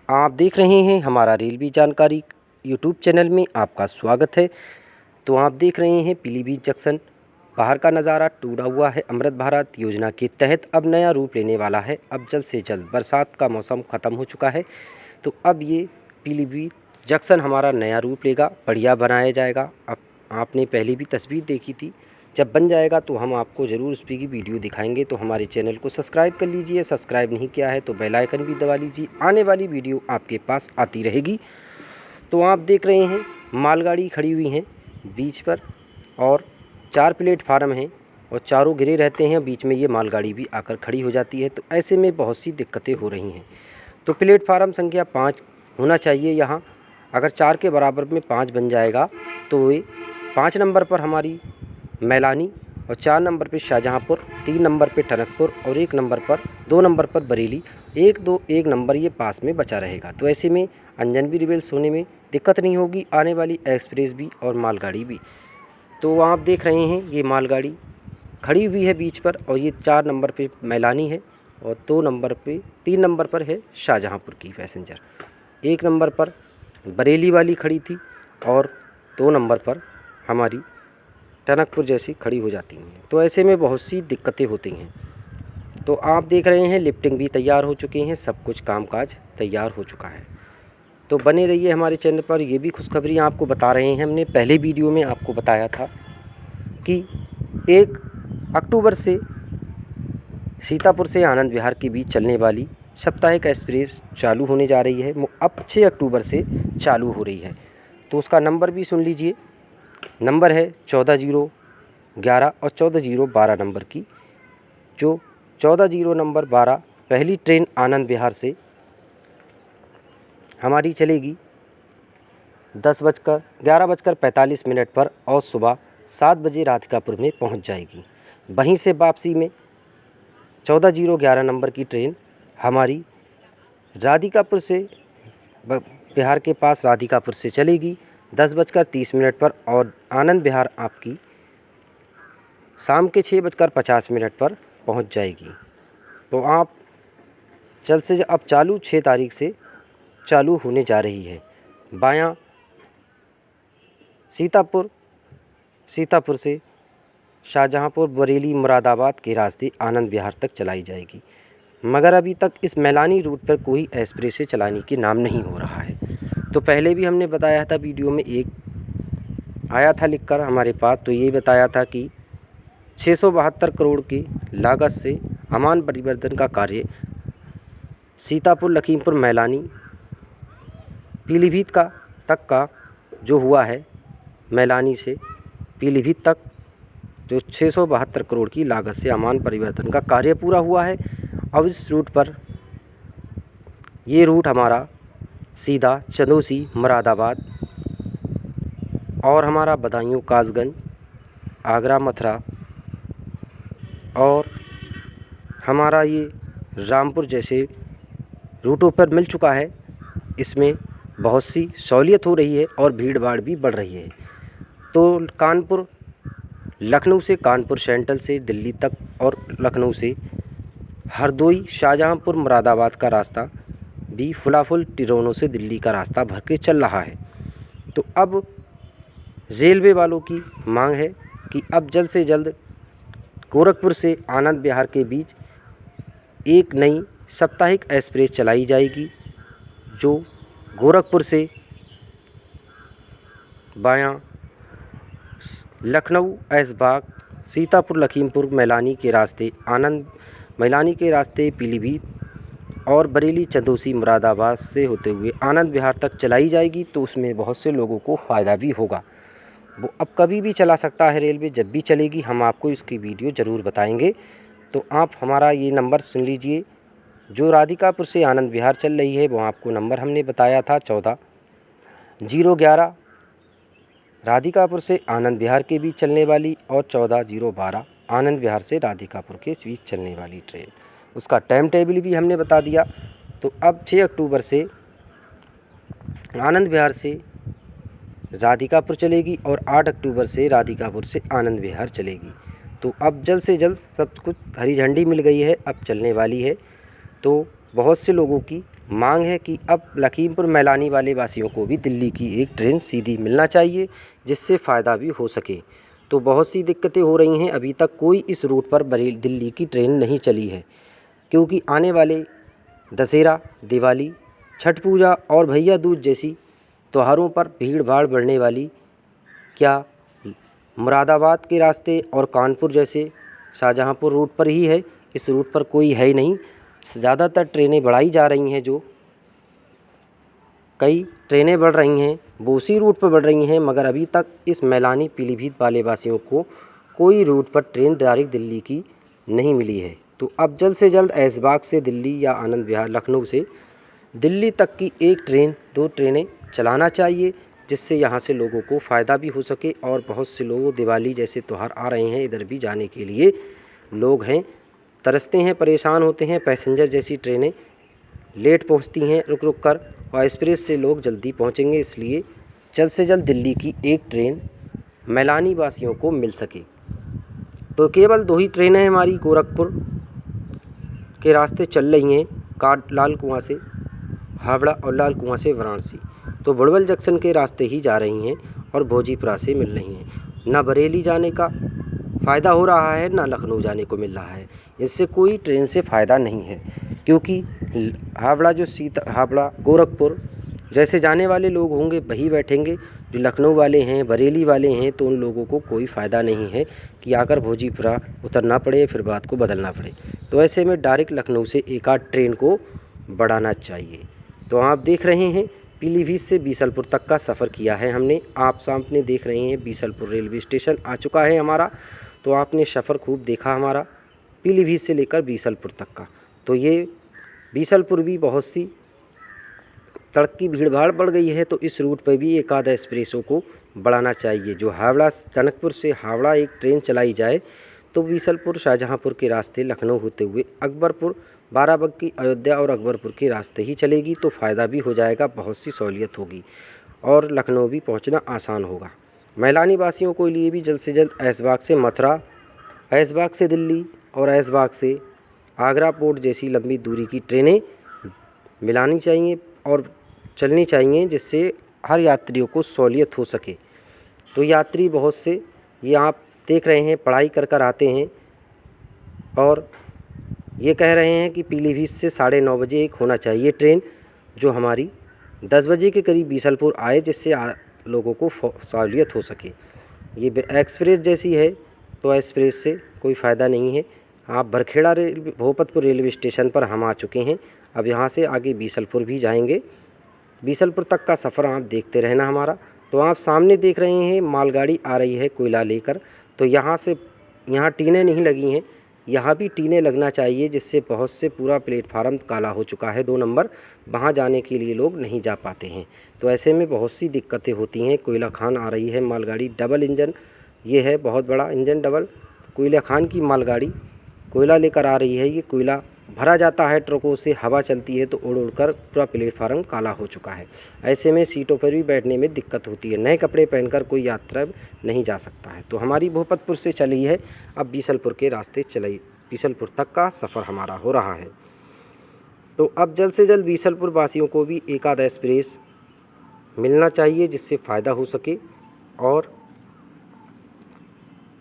आप देख रहे हैं हमारा रेलवे जानकारी यूट्यूब चैनल में आपका स्वागत है। तो आप देख रहे हैं पीलीभीत जंक्शन बाहर का नज़ारा टूटा हुआ है। अमृत भारत योजना के तहत अब नया रूप लेने वाला है। अब जल्द से जल्द बरसात का मौसम ख़त्म हो चुका है, तो अब ये पीलीभीत जंक्शन हमारा नया रूप लेगा, बढ़िया बनाया जाएगा। अब आपने पहले भी तस्वीर देखी थी, जब बन जाएगा तो हम आपको ज़रूर उस पर की वीडियो दिखाएंगे। तो हमारे चैनल को सब्सक्राइब कर लीजिए, सब्सक्राइब नहीं किया है तो बेल आइकन भी दबा लीजिए, आने वाली वीडियो आपके पास आती रहेगी। तो आप देख रहे हैं मालगाड़ी खड़ी हुई हैं बीच पर, और 4 प्लेटफार्म हैं और चारों घिरे रहते हैं, बीच में ये मालगाड़ी भी आकर खड़ी हो जाती है। तो ऐसे में बहुत सी दिक्कतें हो रही हैं। तो प्लेटफार्म संख्या 5 होना चाहिए यहाँ। अगर 4 के बराबर में 5 बन जाएगा तो ये 5 नंबर पर हमारी मैलानी और 4 नंबर पे शाहजहाँपुर, 3 नंबर पे टनकपुर और 2 नंबर पर बरेली, 1 नंबर ये पास में बचा रहेगा। तो ऐसे में अंजन भी रिवेल्स होने में दिक्कत नहीं होगी, आने वाली एक्सप्रेस भी और मालगाड़ी भी। तो आप देख रहे हैं ये मालगाड़ी खड़ी हुई है बीच पर, और ये 4 नंबर पे मैलानी है और 3 नंबर पर है शाहजहाँपुर की पैसेंजर। 1 नंबर पर बरेली वाली खड़ी थी और 2 नंबर पर हमारी टनकपुर जैसी खड़ी हो जाती हैं। तो ऐसे में बहुत सी दिक्कतें होती हैं। तो आप देख रहे हैं लिफ्टिंग भी तैयार हो चुके हैं, सब कुछ कामकाज तैयार हो चुका है। तो बने रहिए हमारे चैनल पर। ये भी खुशखबरी आपको बता रहे हैं, हमने पहले वीडियो में आपको बताया था कि 1 अक्टूबर से सीतापुर से आनंद विहार के बीच चलने वाली साप्ताहिक एक्सप्रेस चालू होने जा रही है। अब 6 अक्टूबर से चालू हो रही है। तो उसका नंबर भी सुन लीजिए। नंबर है 14011 और 14012 नंबर की। जो 140 नंबर 12 पहली ट्रेन आनंद विहार से हमारी चलेगी 11:45 पर और सुबह 7 बजे राधिकापुर में पहुंच जाएगी। वहीं से वापसी में 14011 नंबर की ट्रेन हमारी राधिकापुर से, बिहार के पास राधिकापुर से चलेगी 10:30 पर, और आनंद विहार आपकी शाम के 6:50 पर पहुंच जाएगी। तो आप जल्द से अब चालू 6 तारीख से चालू होने जा रही है। बायां सीतापुर से शाहजहाँपुर, बरेली, मुरादाबाद के रास्ते आनंद विहार तक चलाई जाएगी। मगर अभी तक इस मैलानी रूट पर कोई एक्सप्रेस चलाने के नाम नहीं हो रहा है। तो पहले भी हमने बताया था, वीडियो में एक आया था लिखकर हमारे पास, तो ये बताया था कि 672 करोड़ की लागत से अमान परिवर्तन का कार्य सीतापुर, लखीमपुर, मैलानी, पीलीभीत तक का जो हुआ है, मैलानी से पीलीभीत तक जो 672 करोड़ की लागत से अमान परिवर्तन का कार्य पूरा हुआ है। अब इस रूट पर, ये रूट हमारा सीधा चंदौसी, मुरादाबाद और हमारा बदायूं, कासगंज, आगरा, मथुरा और हमारा ये रामपुर जैसे रूटों पर मिल चुका है। इसमें बहुत सी सहूलियत हो रही है और भीड़ भाड़ भी बढ़ रही है। तो लखनऊ से कानपुर सेंट्रल से दिल्ली तक, और लखनऊ से हरदोई, शाहजहाँपुर, मुरादाबाद का रास्ता भी फुलाफुल ट्रेनों से दिल्ली का रास्ता भर के चल रहा है। तो अब रेलवे वालों की मांग है कि अब जल्द से जल्द गोरखपुर से आनंद विहार के बीच एक नई साप्ताहिक एक्सप्रेस चलाई जाएगी, जो गोरखपुर से बायां लखनऊ, ऐशबाग, सीतापुर, लखीमपुर, मैलानी के रास्ते पीलीभीत और बरेली, चंदौसी, मुरादाबाद से होते हुए आनंद विहार तक चलाई जाएगी। तो उसमें बहुत से लोगों को फ़ायदा भी होगा। वो अब कभी भी चला सकता है रेलवे, जब भी चलेगी हम आपको इसकी वीडियो ज़रूर बताएंगे। तो आप हमारा ये नंबर सुन लीजिए। जो राधिकापुर से आनंद विहार चल रही है, वो आपको नंबर हमने बताया था 14011 राधिकापुर से आनंद विहार के बीच चलने वाली, और 14012 आनंद विहार से राधिकापुर के बीच चलने वाली ट्रेन। उसका टाइम टेबल भी हमने बता दिया। तो अब 6 अक्टूबर से आनंद विहार से राधिकापुर चलेगी और 8 अक्टूबर से राधिकापुर से आनंद विहार चलेगी। तो अब जल्द से जल्द सब कुछ हरी झंडी मिल गई है, अब चलने वाली है। तो बहुत से लोगों की मांग है कि अब लखीमपुर मैलानी वाले वासियों को भी दिल्ली की एक ट्रेन सीधी मिलना चाहिए, जिससे फ़ायदा भी हो सके। तो बहुत सी दिक्कतें हो रही हैं, अभी तक कोई इस रूट पर दिल्ली की ट्रेन नहीं चली है, क्योंकि आने वाले दशहरा, दिवाली, छठ पूजा और भैया दूज जैसी त्योहारों पर भीड़ भाड़ बढ़ने वाली। क्या मुरादाबाद के रास्ते और कानपुर जैसे शाहजहांपुर रूट पर ही है, इस रूट पर कोई है ही नहीं। ज़्यादातर ट्रेनें बढ़ाई जा रही हैं, जो कई ट्रेनें बढ़ रही हैं वो उसी रूट पर बढ़ रही हैं, मगर अभी तक इस मैलानी पीलीभीत वाले वासियों को कोई रूट पर ट्रेन डायरेक्ट दिल्ली की नहीं मिली है। तो अब जल्द से जल्द ऐशबाग से दिल्ली या आनंद विहार लखनऊ से दिल्ली तक की एक ट्रेन, 2 ट्रेनें चलाना चाहिए, जिससे यहाँ से लोगों को फ़ायदा भी हो सके। और बहुत से लोगों, दिवाली जैसे त्यौहार आ रहे हैं, इधर भी जाने के लिए लोग हैं, तरसते हैं, परेशान होते हैं। पैसेंजर जैसी ट्रेनें लेट पहुँचती हैं रुक रुक कर, और एक्सप्रेस से लोग जल्दी पहुँचेंगे, इसलिए जल्द से जल्द दिल्ली की एक ट्रेन मैलानी वासियों को मिल सके। तो केवल 2 ही ट्रेनें हमारी गोरखपुर के रास्ते चल रही हैं, लाल कुआं से हावड़ा और लाल कुआं से वाराणसी। तो बुड़वल जंक्शन के रास्ते ही जा रही हैं और भोजीपुरा से मिल रही हैं। ना बरेली जाने का फ़ायदा हो रहा है, ना लखनऊ जाने को मिल रहा है। इससे कोई ट्रेन से फ़ायदा नहीं है, क्योंकि हावड़ा गोरखपुर जैसे जाने वाले लोग होंगे वही बैठेंगे। जो लखनऊ वाले हैं, बरेली वाले हैं, तो उन लोगों को कोई फ़ायदा नहीं है कि आकर भोजीपुरा उतरना पड़े, फिर बात को बदलना पड़े। तो ऐसे में डायरेक्ट लखनऊ से एक आध ट्रेन को बढ़ाना चाहिए। तो आप देख रहे हैं पीलीभीत से बीसलपुर तक का सफ़र किया है हमने। आप सामने देख रहे हैं बीसलपुर रेलवे स्टेशन आ चुका है हमारा। तो आपने सफ़र खूब देखा हमारा पीलीभीत से लेकर बीसलपुर तक का। तो ये बीसलपुर भी बहुत सी सड़क की भीड़ भाड़ बढ़ गई है, तो इस रूट पर भी एक आधा एक्सप्रेसों को बढ़ाना चाहिए। जो हावड़ा, टनकपुर से हावड़ा एक ट्रेन चलाई जाए, तो बीसलपुर शाहजहांपुर के रास्ते लखनऊ होते हुए अकबरपुर, बाराबंकी, अयोध्या और अकबरपुर के रास्ते ही चलेगी, तो फ़ायदा भी हो जाएगा, बहुत सी सहूलियत होगी और लखनऊ भी पहुंचना आसान होगा। मैलानी वासियों के लिए भी जल्द से जल्द ऐशबाग से मथुरा, ऐशबाग से दिल्ली और ऐशबाग से आगरा पोर्ट जैसी लंबी दूरी की ट्रेनें मिलानी चाहिए और चलनी चाहिए, जिससे हर यात्रियों को सहूलियत हो सके। तो यात्री बहुत से, ये आप देख रहे हैं, पढ़ाई कर कर आते हैं और ये कह रहे हैं कि पीलीभीत से 9:30 बजे एक होना चाहिए ट्रेन, जो हमारी 10 बजे के करीब बीसलपुर आए, जिससे लोगों को सहूलियत हो सके। ये एक्सप्रेस जैसी है, तो एक्सप्रेस से कोई फ़ायदा नहीं है। आप भरखेड़ा भोपतपुर रेलवे स्टेशन पर हम आ चुके हैं। अब यहाँ से आगे बीसलपुर भी जाएंगे। बीसलपुर तक का सफ़र आप देखते रहना हमारा। तो आप सामने देख रहे हैं मालगाड़ी आ रही है कोयला लेकर। तो यहाँ टीनें नहीं लगी हैं, यहाँ भी टीनें लगना चाहिए, जिससे बहुत से पूरा प्लेटफार्म काला हो चुका है 2 नंबर, वहाँ जाने के लिए लोग नहीं जा पाते हैं। तो ऐसे में बहुत सी दिक्कतें होती हैं। कोयला खान आ रही है मालगाड़ी, डबल इंजन, ये है बहुत बड़ा इंजन डबल। कोयला खान की मालगाड़ी कोयला लेकर आ रही है। ये कोयला भरा जाता है ट्रकों से, हवा चलती है तो उड़ उड़कर पूरा प्लेटफार्म काला हो चुका है। ऐसे में सीटों पर भी बैठने में दिक्कत होती है। नए कपड़े पहनकर कोई यात्रा नहीं जा सकता है। तो हमारी भोपतपुर से चली है, अब बीसलपुर के रास्ते चली, बीसलपुर तक का सफ़र हमारा हो रहा है। तो अब जल्द से जल्द बीसलपुर वासियों को भी एक आधा एक्सप्रेस मिलना चाहिए, जिससे फ़ायदा हो सके और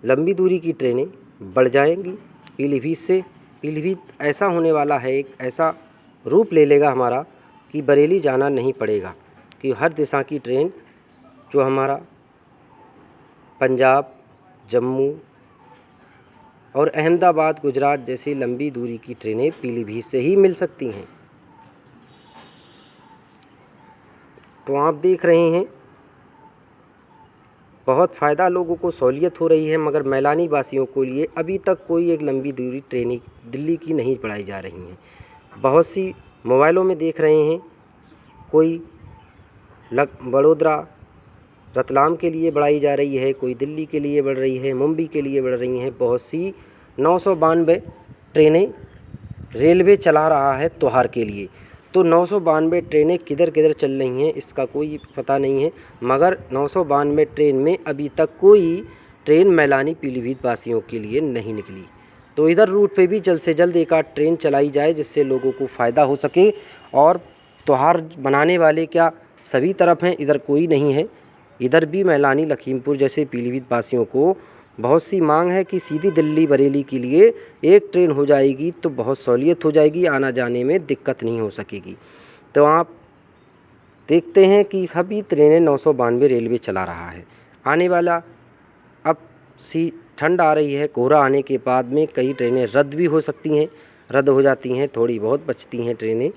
लंबी दूरी की ट्रेनें बढ़ जाएंगी पीलीभीत से। पीलीभीत ऐसा होने वाला है, एक ऐसा रूप ले लेगा हमारा कि बरेली जाना नहीं पड़ेगा, कि हर दिशा की ट्रेन जो हमारा पंजाब, जम्मू और अहमदाबाद, गुजरात जैसी लंबी दूरी की ट्रेनें पीलीभीत से ही मिल सकती हैं। तो आप देख रहे हैं बहुत फ़ायदा, लोगों को सहूलियत हो रही है, मगर मैलानी वासियों के लिए अभी तक कोई एक लंबी दूरी ट्रेनें दिल्ली की नहीं बढ़ाई जा रही हैं। बहुत सी मोबाइलों में देख रहे हैं, कोई बड़ोदरा रतलाम के लिए बढ़ाई जा रही है, कोई दिल्ली के लिए बढ़ रही है, मुंबई के लिए बढ़ रही हैं। बहुत सी 992 ट्रेनें रेलवे चला रहा है त्योहार के लिए। तो 992 ट्रेनें किधर किधर चल रही हैं इसका कोई पता नहीं है, मगर 992 ट्रेन में अभी तक कोई ट्रेन मैलानी पीलीभीत वासियों के लिए नहीं निकली। तो इधर रूट पे भी जल्द से जल्द एक आध ट्रेन चलाई जाए जिससे लोगों को फ़ायदा हो सके। और त्योहार बनाने वाले क्या सभी तरफ हैं, इधर कोई नहीं है। इधर भी मैलानी लखीमपुर जैसे पीलीभीत वासियों को बहुत सी मांग है कि सीधी दिल्ली बरेली के लिए एक ट्रेन हो जाएगी तो बहुत सहूलियत हो जाएगी, आना जाने में दिक्कत नहीं हो सकेगी। तो आप देखते हैं कि सभी ट्रेनें 992 रेलवे चला रहा है। आने वाला अब ठंड आ रही है, कोहरा आने के बाद में कई ट्रेनें रद्द भी हो सकती हैं, रद्द हो जाती हैं, थोड़ी बहुत बचती हैं ट्रेनें।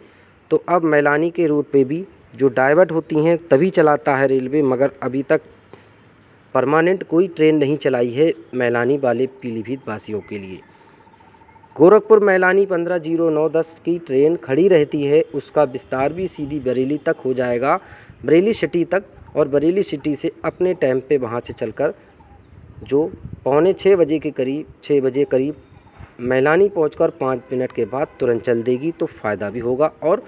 तो अब मैलानी के रूट पे भी जो डाइवर्ट होती हैं तभी चलाता है रेलवे, मगर अभी तक परमानेंट कोई ट्रेन नहीं चलाई है मैलानी वाले पीलीभीत वासियों के लिए। गोरखपुर मैलानी 150910 की ट्रेन खड़ी रहती है, उसका विस्तार भी सीधी बरेली तक हो जाएगा, बरेली सिटी तक। और बरेली सिटी से अपने टाइम पे वहाँ से चलकर जो 5:45 बजे के करीब 6 बजे करीब मैलानी पहुंचकर 5 मिनट के बाद तुरंत चल देगी, तो फ़ायदा भी होगा और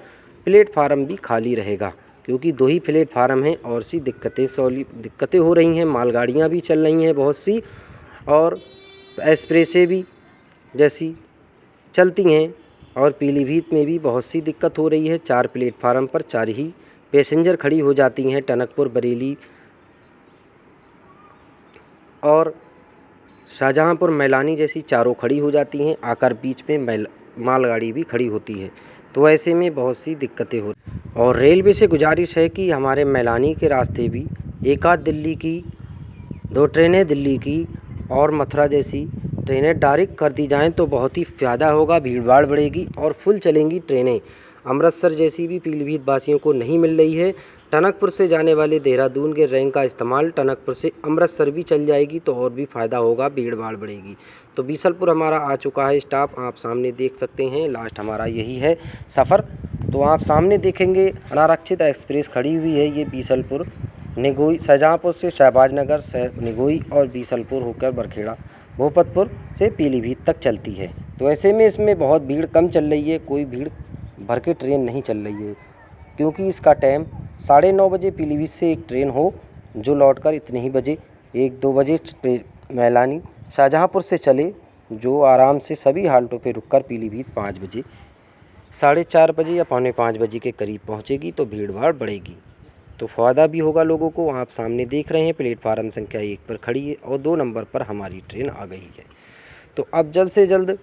प्लेटफार्म भी खाली रहेगा, क्योंकि 2 ही प्लेटफार्म हैं। और सी दिक्कतें हो रही हैं, मालगाड़ियाँ भी चल रही हैं बहुत सी, और एक्सप्रेसें भी जैसी चलती हैं। और पीलीभीत में भी बहुत सी दिक्कत हो रही है, 4 प्लेटफार्म पर 4 ही पैसेंजर खड़ी हो जाती हैं। टनकपुर, बरेली और शाहजहांपुर, मैलानी जैसी चारों खड़ी हो जाती हैं, आकर बीच में मालगाड़ी भी खड़ी होती है। तो ऐसे में बहुत सी दिक्कतें हो। और रेलवे से गुजारिश है कि हमारे मैलानी के रास्ते भी एक आध दिल्ली की 2 ट्रेनें दिल्ली की और मथुरा जैसी ट्रेनें डायरेक्ट कर दी जाएं तो बहुत ही फ़ायदा होगा, भीड़ भाड़ बढ़ेगी और फुल चलेंगी ट्रेनें। अमृतसर जैसी भी पीलीभीत वासियों को नहीं मिल रही है। टनकपुर से जाने वाले देहरादून के रैंक का इस्तेमाल टनकपुर से अमृतसर भी चल जाएगी तो और भी फ़ायदा होगा, भीड़ भाड़ बढ़ेगी। तो बीसलपुर हमारा आ चुका है स्टॉप, आप सामने देख सकते हैं, लास्ट हमारा यही है सफ़र। तो आप सामने देखेंगे अनारक्षित एक्सप्रेस खड़ी हुई है, ये बीसलपुर निगोई, शाहजहांपुर से शहबाज नगर निगोई और बीसलपुर होकर बरखेड़ा भूपतपुर से पीलीभीत तक चलती है। तो ऐसे में इसमें बहुत भीड़ कम चल रही है, कोई भीड़ भर के ट्रेन नहीं चल रही है, क्योंकि इसका टाइम 9:30 बजे पीलीभीत से एक ट्रेन हो जो लौटकर इतने ही बजे 1-2 बजे मैलानी शाहजहांपुर से चले, जो आराम से सभी हाल्टों पे रुककर पीलीभीत 5 बजे 4:30 बजे या 4:45 बजे के करीब पहुंचेगी, तो भीड़ भाड़ बढ़ेगी, तो फ़ायदा भी होगा लोगों को। आप सामने देख रहे हैं प्लेटफार्म संख्या 1 पर खड़ी है और 2 नंबर पर हमारी ट्रेन आ गई है। तो अब जल्द से जल्द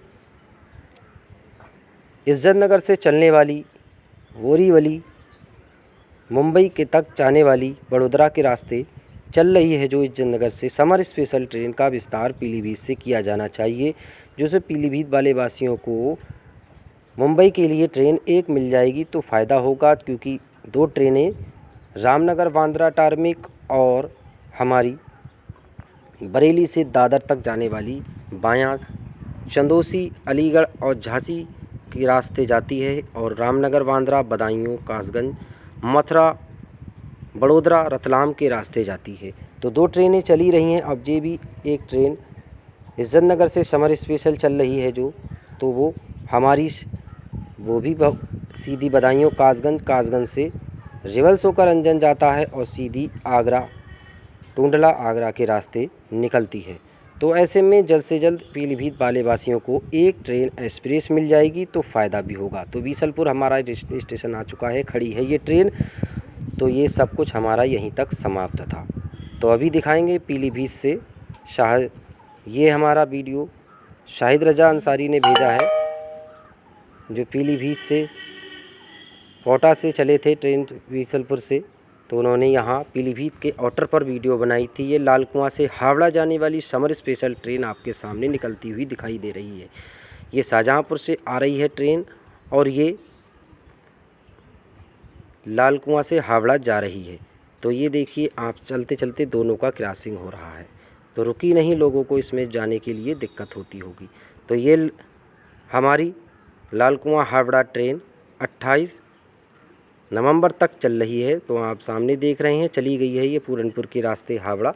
इज्जतनगर से चलने वाली बोरीवली मुंबई के तक जाने वाली वडोदरा के रास्ते चल रही है, जो इज्जतनगर से समर स्पेशल ट्रेन का विस्तार पीलीभीत से किया जाना चाहिए, जिससे पीलीभीत वाले वासियों को मुंबई के लिए ट्रेन एक मिल जाएगी तो फ़ायदा होगा, क्योंकि 2 ट्रेनें रामनगर बांद्रा टार्मिक और हमारी बरेली से दादर तक जाने वाली बायां चंदौसी, अलीगढ़ और झांसी के रास्ते जाती है, और रामनगर बांद्रा, बदायूं, कासगंज, मथुरा, बड़ोदरा, रतलाम के रास्ते जाती है। तो 2 ट्रेनें चली रही हैं। अब ये भी एक ट्रेन इज्जतनगर से समर स्पेशल चल रही है जो, तो वो हमारी वो भी सीधी बदायूं, कासगंज से रिवर्स होकर अंजन जाता है और सीधी आगरा, टूंडला, आगरा के रास्ते निकलती है। तो ऐसे में जल्द से जल्द पीलीभीत वाले वासियों को एक ट्रेन एक्सप्रेस मिल जाएगी तो फ़ायदा भी होगा। तो बीसलपुर हमारा स्टेशन आ चुका है, खड़ी है ये ट्रेन। तो ये सब कुछ हमारा यहीं तक समाप्त था। तो अभी दिखाएंगे पीलीभीत से ये हमारा वीडियो शाहिद रजा अंसारी ने भेजा है, जो पीलीभीत से कोटा से चले थे ट्रेन बीसलपुर से, तो उन्होंने यहाँ पीलीभीत के आउटर पर वीडियो बनाई थी। ये लाल कुआं से हावड़ा जाने वाली समर स्पेशल ट्रेन आपके सामने निकलती हुई दिखाई दे रही है। ये शाहजहांपुर से आ रही है ट्रेन और ये लाल कुआं से हावड़ा जा रही है। तो ये देखिए, आप चलते चलते दोनों का क्रॉसिंग हो रहा है, तो रुकी नहीं, लोगों को इसमें जाने के लिए दिक्कत होती होगी। तो ये हमारी लाल कुआं हावड़ा ट्रेन 28 नवंबर तक चल रही है। तो आप सामने देख रहे हैं, चली गई है ये पूरनपुर के रास्ते हावड़ा।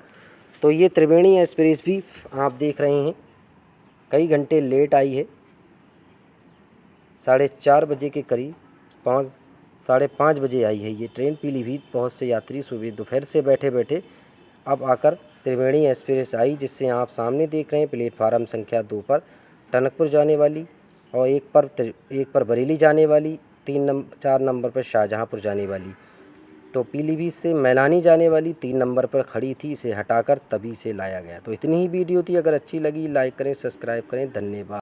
तो ये त्रिवेणी एक्सप्रेस भी आप देख रहे हैं कई घंटे लेट आई है, 4:30 बजे के करीब 5-5:30 बजे आई है ये ट्रेन पीलीभीत। बहुत से यात्री सुबह दोपहर से बैठे बैठे अब आकर त्रिवेणी एक्सप्रेस आई, जिससे आप सामने देख रहे हैं प्लेटफार्म संख्या 2 पर टनकपुर जाने वाली और एक पर बरेली जाने वाली, 4 नंबर पर शाहजहाँपुर जाने वाली। तो पीलीभीत से मैलानी जाने वाली 3 नंबर पर खड़ी थी, इसे हटाकर तभी से लाया गया। तो इतनी ही वीडियो थी। अगर अच्छी लगी लाइक करें, सब्सक्राइब करें। धन्यवाद।